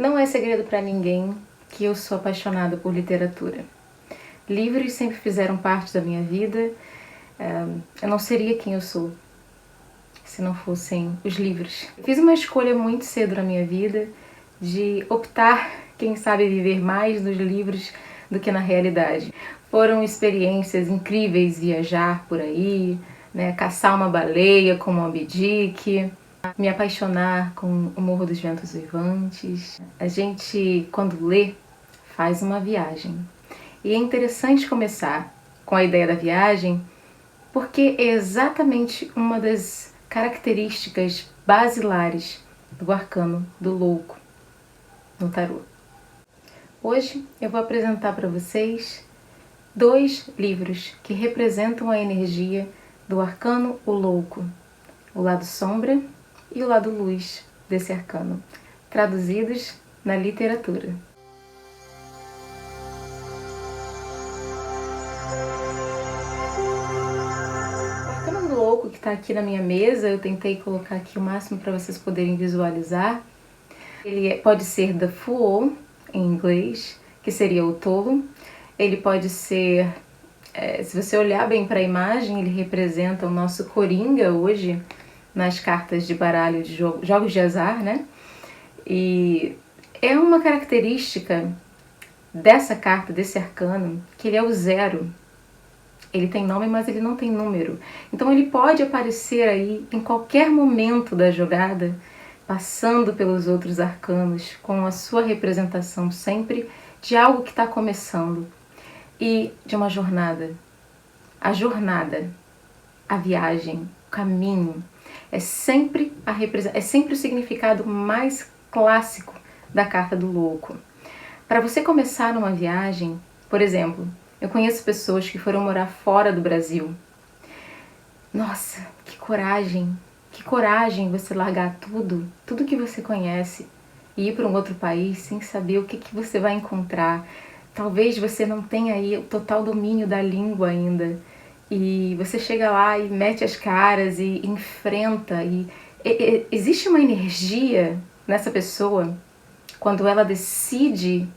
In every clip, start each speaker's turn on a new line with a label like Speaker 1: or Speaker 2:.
Speaker 1: Não é segredo para ninguém que eu sou apaixonada por literatura. Livros sempre fizeram parte da minha vida. Eu não seria quem eu sou se não fossem os livros. Eu fiz uma escolha muito cedo na minha vida de optar, quem sabe, viver mais nos livros do que na realidade. Foram experiências incríveis viajar por aí, né, caçar uma baleia como Moby Dick, me apaixonar com o Morro dos Ventos Uivantes. A gente, quando lê, faz uma viagem. E é interessante começar com a ideia da viagem, porque é exatamente uma das características basilares do arcano do louco no tarô. Hoje eu vou apresentar para vocês 2 livros que representam a energia do arcano o louco, o lado sombra e o lado luz desse arcano, traduzidos na literatura. O arcano do louco que está aqui na minha mesa, eu tentei colocar aqui o máximo para vocês poderem visualizar. Ele pode ser The Fool, em inglês, que seria o tolo. Ele pode ser, se você olhar bem para a imagem, ele representa o nosso coringa hoje, nas cartas de baralho de jogos de azar, né? E é uma característica dessa carta, desse arcano, que ele é o 0. Ele tem nome, mas ele não tem número. Então ele pode aparecer aí em qualquer momento da jogada, passando pelos outros arcanos, com a sua representação sempre de algo que está começando e de uma jornada. A jornada, a viagem, o caminho, é sempre o significado mais clássico da carta do louco. Para você começar uma viagem, por exemplo, eu conheço pessoas que foram morar fora do Brasil. Nossa, que coragem você largar tudo que você conhece e ir para um outro país sem saber o que você vai encontrar. Talvez você não tenha aí o total domínio da língua ainda. E você chega lá e mete as caras e enfrenta. Existe uma energia nessa pessoa quando ela decide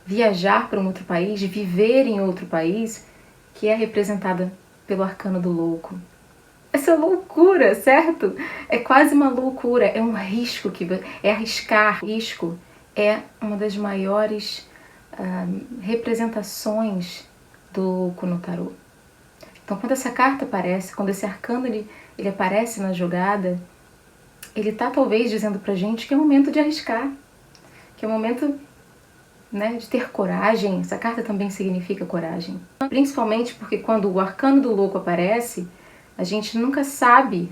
Speaker 1: viajar para um outro país, viver em outro país, que é representada pelo arcano do louco. Essa loucura, certo? É quase uma loucura, é um risco, é arriscar. O risco é uma das maiores representações do louco no tarô. Então, quando essa carta aparece, quando esse arcano ele aparece na jogada, ele está talvez dizendo pra gente que é o momento de arriscar, que é o momento, né, de ter coragem. Essa carta também significa coragem. Principalmente porque quando o arcano do louco aparece, a gente nunca sabe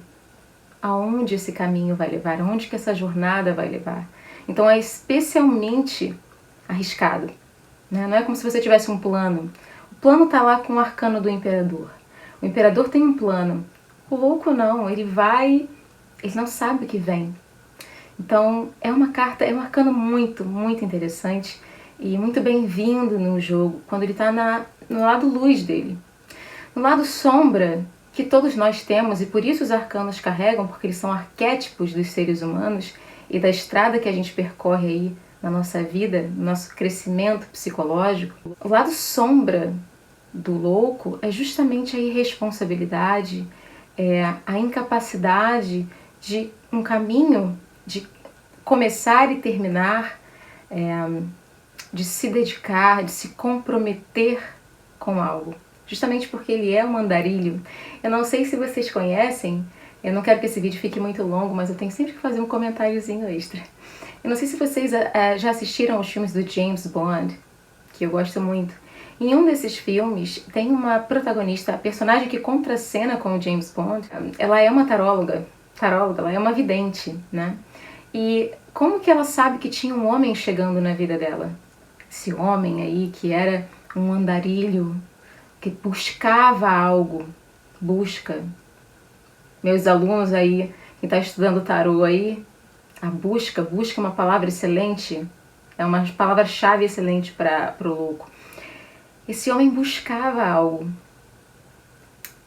Speaker 1: aonde esse caminho vai levar, aonde que essa jornada vai levar. Então é especialmente arriscado, né? Não é como se você tivesse um plano. O plano está lá com o arcano do imperador. O imperador tem um plano. O louco não, ele não sabe o que vem. Então é uma carta, é um arcano muito, muito interessante e muito bem-vindo no jogo, quando ele está no lado luz dele. No lado sombra, que todos nós temos, e por isso os arcanos carregam, porque eles são arquétipos dos seres humanos e da estrada que a gente percorre aí na nossa vida, no nosso crescimento psicológico. O lado sombra do louco é justamente a irresponsabilidade, a incapacidade de um caminho, de começar e terminar, de se dedicar, de se comprometer com algo. Justamente porque ele é um andarilho. Eu não sei se vocês conhecem, eu não quero que esse vídeo fique muito longo, mas eu tenho sempre que fazer um comentáriozinho extra. Eu não sei se vocês já assistiram aos filmes do James Bond, que eu gosto muito. Em um desses filmes, tem uma protagonista, a personagem que contracena com o James Bond. Ela é uma taróloga, ela é uma vidente, né? E como que ela sabe que tinha um homem chegando na vida dela? Esse homem aí que era um andarilho, que buscava algo, busca. Meus alunos aí, quem está estudando tarô aí, a busca é uma palavra excelente, é uma palavra-chave excelente para o louco. Esse homem buscava algo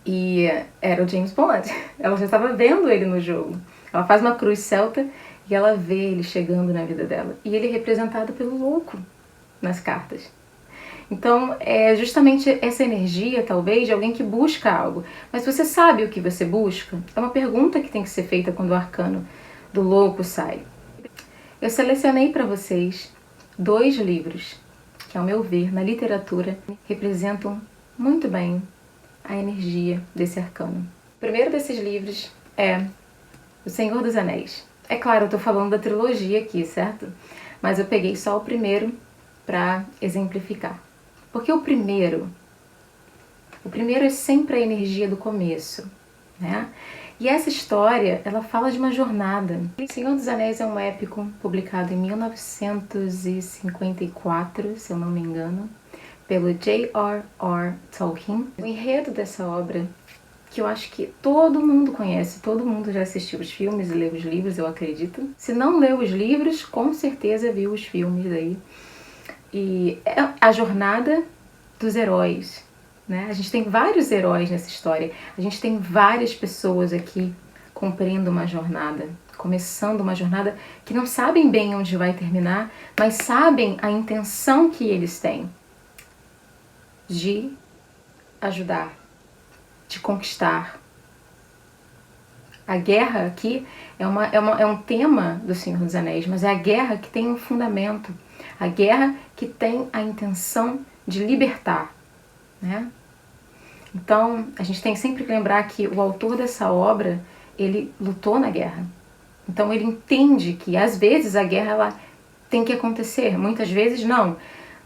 Speaker 1: e era o James Bond. Ela já estava vendo ele no jogo. Ela faz uma cruz celta e ela vê ele chegando na vida dela. E ele é representado pelo louco nas cartas. Então, é justamente essa energia, talvez, de alguém que busca algo. Mas você sabe o que você busca? É uma pergunta que tem que ser feita quando o arcano do louco sai. Eu selecionei para vocês 2 livros que, ao meu ver, na literatura, representam muito bem a energia desse arcano. O primeiro desses livros é O Senhor dos Anéis. É claro, eu estou falando da trilogia aqui, certo? Mas eu peguei só o primeiro para exemplificar. Porque o primeiro é sempre a energia do começo, né? E essa história, ela fala de uma jornada. O Senhor dos Anéis é um épico publicado em 1954, se eu não me engano, pelo J.R.R. Tolkien. O enredo dessa obra, que eu acho que todo mundo conhece, todo mundo já assistiu os filmes e leu os livros, eu acredito. Se não leu os livros, com certeza viu os filmes aí. E é a jornada dos heróis, né? A gente tem vários heróis nessa história. A gente tem várias pessoas aqui cumprindo uma jornada, começando uma jornada que não sabem bem onde vai terminar, mas sabem a intenção que eles têm de ajudar, de conquistar. A guerra aqui é um tema do Senhor dos Anéis, mas é a guerra que tem um fundamento. A guerra que tem a intenção de libertar, né? Então, a gente tem sempre que lembrar que o autor dessa obra, ele lutou na guerra. Então, ele entende que, às vezes, a guerra ela tem que acontecer. Muitas vezes, não.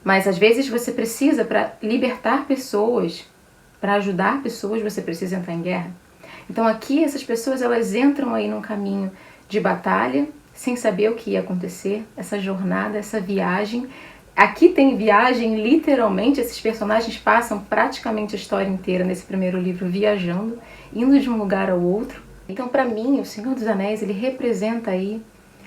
Speaker 1: Mas, às vezes, você precisa, para libertar pessoas, para ajudar pessoas, você precisa entrar em guerra. Então, aqui, essas pessoas, elas entram aí num caminho de batalha, sem saber o que ia acontecer, essa jornada, essa viagem. Aqui tem viagem, literalmente, esses personagens passam praticamente a história inteira nesse primeiro livro viajando, indo de um lugar ao outro. Então, para mim, o Senhor dos Anéis, ele representa aí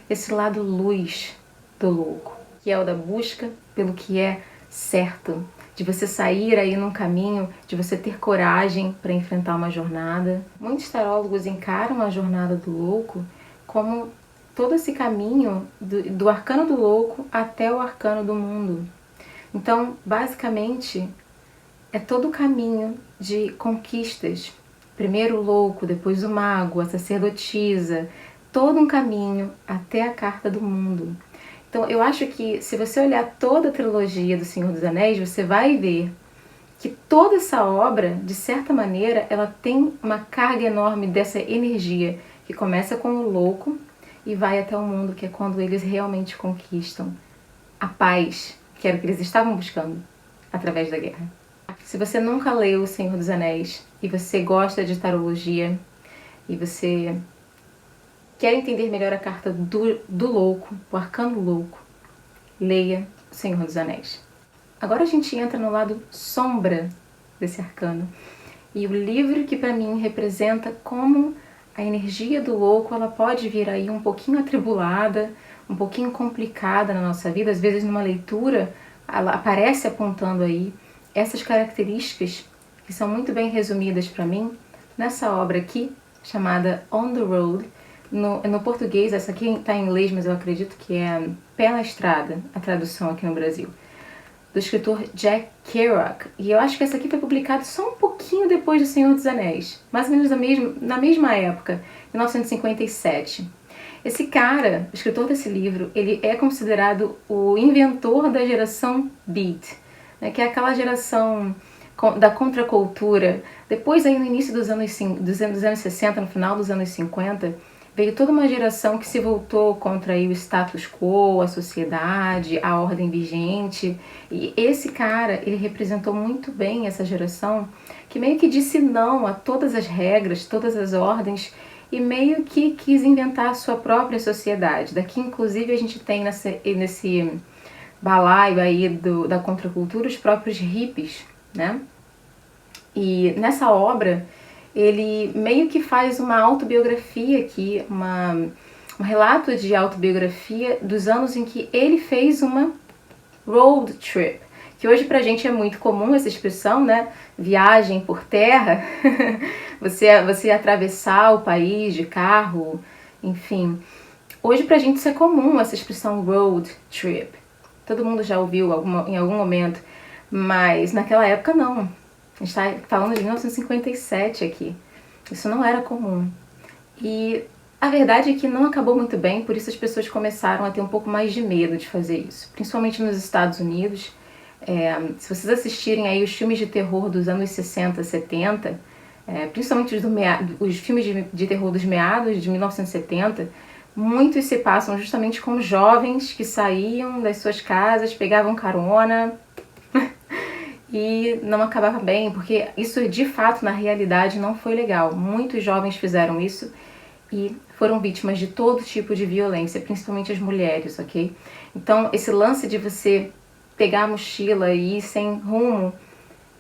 Speaker 1: esse lado luz do louco, que é o da busca pelo que é certo, de você sair aí num caminho, de você ter coragem para enfrentar uma jornada. Muitos tarólogos encaram a jornada do louco como todo esse caminho do arcano do louco até o arcano do mundo. Então, basicamente, é todo o caminho de conquistas. Primeiro o louco, depois o mago, a sacerdotisa, todo um caminho até a carta do mundo. Então, eu acho que se você olhar toda a trilogia do Senhor dos Anéis, você vai ver que toda essa obra, de certa maneira, ela tem uma carga enorme dessa energia que começa com o louco e vai até o mundo, que é quando eles realmente conquistam a paz, que era o que eles estavam buscando através da guerra. Se você nunca leu O Senhor dos Anéis e você gosta de tarologia e você quer entender melhor a carta do louco, o arcano louco, leia O Senhor dos Anéis. Agora a gente entra no lado sombra desse arcano. E o livro que para mim representa como a energia do louco, ela pode vir aí um pouquinho atribulada, um pouquinho complicada na nossa vida. Às vezes numa leitura, ela aparece apontando aí essas características que são muito bem resumidas para mim nessa obra aqui, chamada On the Road. No português, essa aqui está em inglês, mas eu acredito que é Pé na Estrada, a tradução aqui no Brasil, do escritor Jack Kerouac. E eu acho que essa aqui foi publicada só um pouquinho depois de Senhor dos Anéis, mais ou menos na mesma época, 1957. Esse cara, o escritor desse livro, ele é considerado o inventor da geração Beat, né, que é aquela geração da contracultura. Depois, aí no início dos anos 60, no final dos anos 50, veio toda uma geração que se voltou contra aí o status quo, a sociedade, a ordem vigente. E esse cara, ele representou muito bem essa geração que meio que disse não a todas as regras, todas as ordens e meio que quis inventar a sua própria sociedade. Daqui, inclusive, a gente tem nesse balaio aí da contracultura os próprios hippies, né? E nessa obra ele meio que faz uma autobiografia aqui, um relato de autobiografia dos anos em que ele fez uma road trip, que hoje pra gente é muito comum essa expressão, né? Viagem por terra, você atravessar o país de carro, enfim. Hoje pra gente isso é comum, essa expressão road trip. Todo mundo já ouviu em algum momento, mas naquela época não. A gente está falando de 1957 aqui. Isso não era comum. E a verdade é que não acabou muito bem, por isso as pessoas começaram a ter um pouco mais de medo de fazer isso. Principalmente nos Estados Unidos. Se vocês assistirem aí os filmes de terror dos anos 60, 70, principalmente os filmes de terror dos meados de 1970, muitos se passam justamente com jovens que saíam das suas casas, pegavam carona e não acabava bem, porque isso de fato na realidade não foi legal. Muitos jovens fizeram isso e foram vítimas de todo tipo de violência, principalmente as mulheres, ok? Então esse lance de você pegar a mochila e ir sem rumo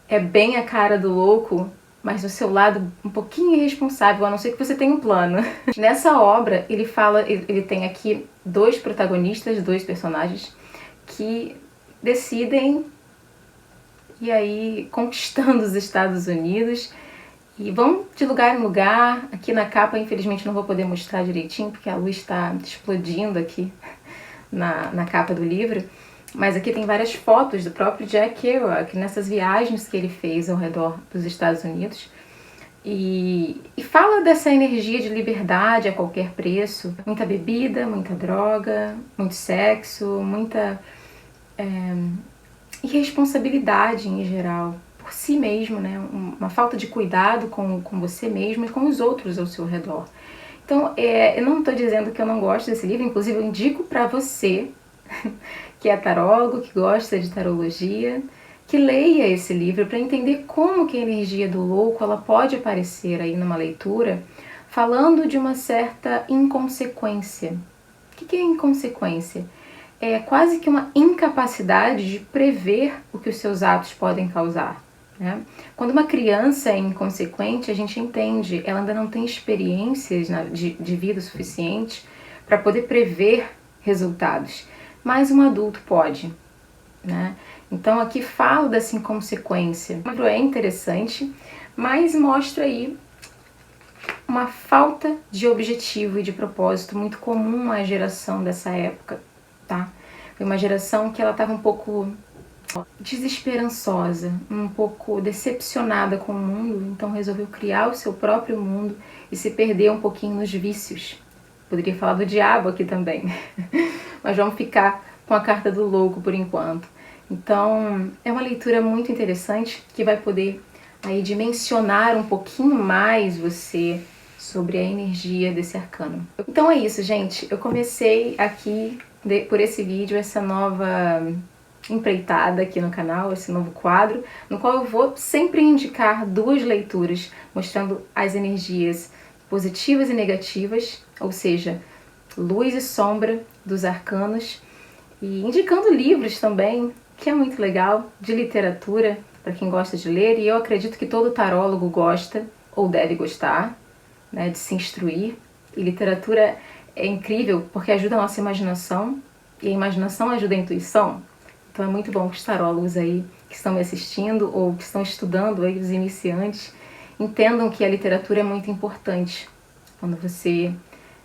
Speaker 1: é bem a cara do louco, mas do seu lado um pouquinho irresponsável, a não ser que você tenha um plano. Nessa obra, ele tem aqui dois protagonistas, dois personagens, que decidem ir aí conquistando os Estados Unidos e vão de lugar em lugar. Aqui na capa, infelizmente, não vou poder mostrar direitinho, porque a luz está explodindo aqui na capa do livro. Mas aqui tem várias fotos do próprio Jack Kerouac nessas viagens que ele fez ao redor dos Estados Unidos. E fala dessa energia de liberdade a qualquer preço. Muita bebida, muita droga, muito sexo, muita irresponsabilidade em geral. Por si mesmo, né? Uma falta de cuidado com você mesmo e com os outros ao seu redor. Então, eu não estou dizendo que eu não gosto desse livro, inclusive eu indico para você que é tarólogo, que gosta de tarologia, que leia esse livro para entender como que a energia do louco ela pode aparecer aí numa leitura, falando de uma certa inconsequência. O que é inconsequência? É quase que uma incapacidade de prever o que os seus atos podem causar. Né? Quando uma criança é inconsequente, a gente entende, ela ainda não tem experiências de vida suficiente para poder prever resultados. Mas um adulto pode, né? Então aqui falo dessa inconsequência. O livro é interessante, mas mostra aí uma falta de objetivo e de propósito muito comum à geração dessa época, tá? Foi uma geração que ela estava um pouco desesperançosa, um pouco decepcionada com o mundo, então resolveu criar o seu próprio mundo e se perder um pouquinho nos vícios. Poderia falar do diabo aqui também, mas vamos ficar com a carta do louco por enquanto. Então, é uma leitura muito interessante que vai poder aí dimensionar um pouquinho mais você sobre a energia desse arcano. Então é isso, gente. Eu comecei aqui, por esse vídeo, essa nova empreitada aqui no canal, esse novo quadro, no qual eu vou sempre indicar duas leituras, mostrando as energias positivas e negativas, ou seja, luz e sombra dos arcanos, e indicando livros também, que é muito legal, de literatura, para quem gosta de ler, e eu acredito que todo tarólogo gosta, ou deve gostar, né, de se instruir. E literatura é incrível porque ajuda a nossa imaginação, e a imaginação ajuda a intuição. Então é muito bom que os tarólogos aí que estão me assistindo, ou que estão estudando aí, os iniciantes, entendam que a literatura é muito importante quando você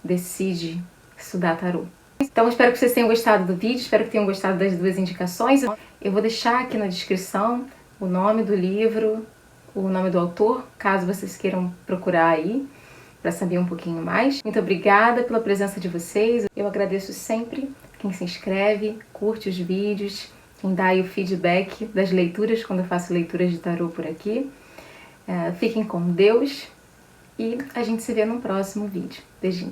Speaker 1: decide estudar tarô. Então espero que vocês tenham gostado do vídeo, espero que tenham gostado das duas indicações. Eu vou deixar aqui na descrição o nome do livro, o nome do autor, caso vocês queiram procurar aí para saber um pouquinho mais. Muito obrigada pela presença de vocês. Eu agradeço sempre quem se inscreve, curte os vídeos, quem dá aí o feedback das leituras quando eu faço leituras de tarô por aqui. Fiquem com Deus e a gente se vê no próximo vídeo. Beijinho!